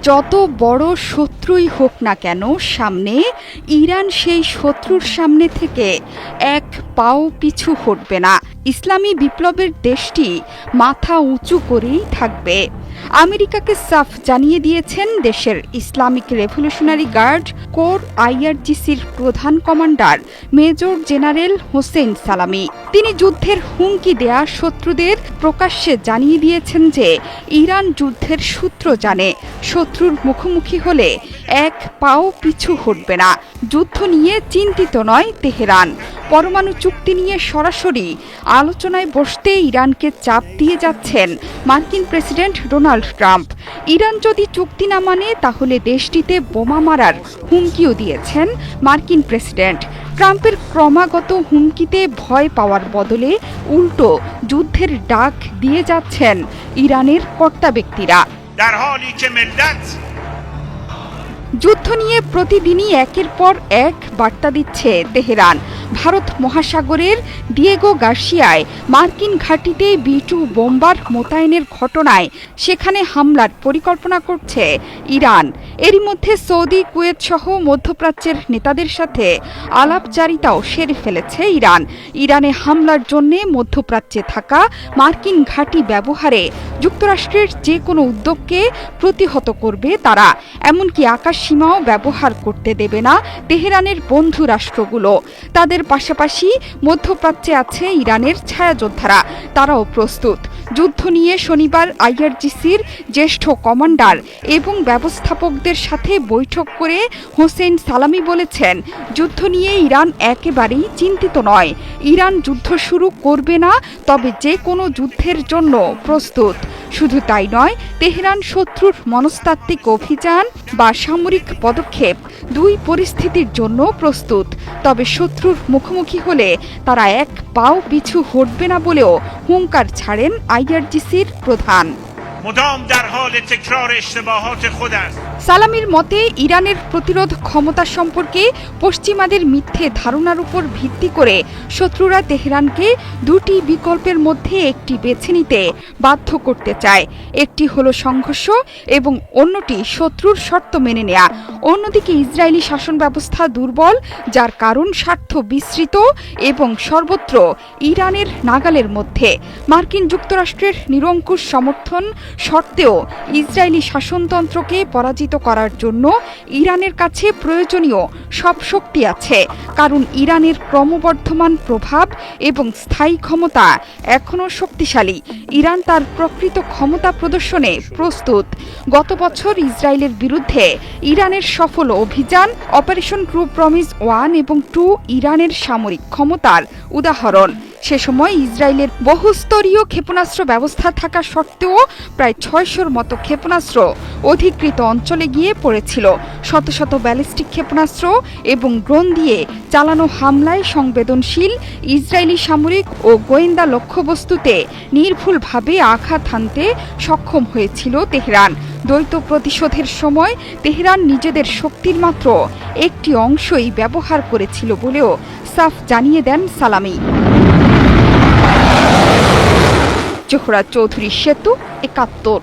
যত বড় শত্রুই হোক না কেন সামনে, ইরান সেই শত্রুর সামনে থেকে এক পাও পিছু হটবে না। ইসলামী বিপ্লবের দেশটি মাথা উঁচু করেই থাকবে। আমেরিকাকে সাফ জানিয়ে দিয়েছেন দেশের ইসলামিক রেভলিউশনারি গার্ড কোর আইআরজিসির প্রধান কমান্ডার মেজর জেনারেল হোসেইন সালামি। তিনি যুদ্ধের হুমকি দেয়া শত্রুদের প্রকাশ্যে জানিয়ে দিয়েছেন যে ইরান যুদ্ধের সূত্র জানে, শত্রুর মুখোমুখি হলে এক পাও পিছু হটবে না। যুদ্ধ নিয়ে চিন্তিত নয় তেহরান। পরমাণু চুক্তি নিয়ে সরাসরি আলোচনায় বসতে ইরানকে চাপ দিয়ে যাচ্ছেন মার্কিন প্রেসিডেন্ট ডোনাল্ড ট্রাম্প। ইরান যদি চুক্তি না মানে তাহলে দেশটিতে বোমা মারার হুমকিও দিয়েছেন মার্কিন প্রেসিডেন্ট। ট্রাম্পের ক্রমাগত হুমকিতে ভয় পাওয়ার বদলে উল্টো যুদ্ধের ডাক দিয়ে যাচ্ছেন ইরানের কর্তা ব্যক্তিরা। যুদ্ধ নিয়ে প্রতিদিনই একের পর এক বার্তা দিচ্ছে তেহরান। ভারত মহাসাগরের দিয়েগো গার্সিয়ায় মার্কিন ঘাঁটিতে B-2 বোম্বার মোতায়েনের ঘটনায় সেখানে হামলার পরিকল্পনা করছে ইরান। এরই মধ্যে সৌদি, কুয়েত সহ মধ্যপ্রাচ্যের নেতাদের সাথে আলাপচারিতাও সেরে ফেলেছে ইরান। ইরানে হামলার জন্য মধ্যপ্রাচ্যে থাকা মার্কিন ঘাঁটি ব্যবহারে যুক্তরাষ্ট্রের যে কোনো উদ্যোগকে প্রতিহত করবে তারা। এমনকি আকাশ সীমাও ব্যবহার করতে দেবে না তেহরানের বন্ধু রাষ্ট্রগুলো। তাদের পাশাপাশি মধ্যপ্রাচ্যে আছে ইরানের ছায়াযোদ্ধারা, তারাও প্রস্তুত। যুদ্ধ নিয়ে শনিবার আইআরজিসির জ্যেষ্ঠ কমান্ডার এবং ব্যবস্থাপকদের সাথে বৈঠক করে হোসেইন সালামি বলেছেন, যুদ্ধ নিয়ে ইরান একেবারেই চিন্তিত নয়। ইরান যুদ্ধ শুরু করবে না, তবে যে কোনো যুদ্ধের জন্য প্রস্তুত। শুধু তাই নয়, তেহরান শত্রুর মনস্তাত্ত্বিক অভিযান বা সামরিক পদক্ষেপ দুই পরিস্থিতির জন্য প্রস্তুত। তবে শত্রুর মুখোমুখি হলে তারা এক পাও পিছু হটবে না বলেও হুঙ্কার ছাড়েন আইআরজিসির প্রধান। সালামির মতে ইরানের প্রতিরোধ ক্ষমতা সম্পর্কে পশ্চিমাদের মিথ্যে ধারণার উপর ভিত্তি করে শত্রুরা তেহরানকে দুটি বিকল্পের মধ্যে একটি বেছে নিতে বাধ্য করতে চায়। একটি হলো সংঘর্ষ এবং অন্যটি শত্রুর শর্ত মেনে নেয়া। অন্যদিকে ইসরায়েলি শাসন ব্যবস্থা দুর্বল, যার কারণ স্বার্থ বিস্তৃত এবং সর্বত্র ইরানের নাগালের মধ্যে। মার্কিন যুক্তরাষ্ট্রের নিরঙ্কুশ সমর্থন সত্ত্বেও ইসরায়েলি শাসনতন্ত্রকে পরাজিত করার জন্য ইরানের কাছে প্রয়োজনীয় সব শক্তি আছে, কারণ ইরানের ক্রমবর্ধমান প্রভাব এবং স্থায়ী ক্ষমতা এখনও শক্তিশালী। ইরান তার প্রকৃত ক্ষমতা প্রদর্শনে প্রস্তুত। গত বছর ইসরায়েলের বিরুদ্ধে ইরানের সফল অভিযান অপারেশন ট্রু প্রমিস 1 এবং 2 ইরানের সামরিক ক্ষমতার উদাহরণ। সে সময় ইসরায়েলের বহুস্তরীয় ক্ষেপণাস্ত্র ব্যবস্থা থাকা সত্ত্বেও প্রায় 600-র মতো ক্ষেপণাস্ত্র অধিকৃত অঞ্চলে গিয়ে পড়েছিল। শত শত ব্যালিস্টিক ক্ষেপণাস্ত্র এবং ড্রোন দিয়ে চালানো হামলায় সংবেদনশীল ইসরায়েলি সামরিক ও গোয়েন্দা লক্ষ্যবস্তুতে নির্ভুলভাবে আঘাত হানতে সক্ষম হয়েছিল তেহরান। দ্বৈত প্রতিশোধের সময় তেহরান নিজেদের শক্তির মাত্র একটি অংশই ব্যবহার করেছিল বলেও সাফ জানিয়ে দেন সালামি। জোহরা চৌধুরী, সেতু, ৭১।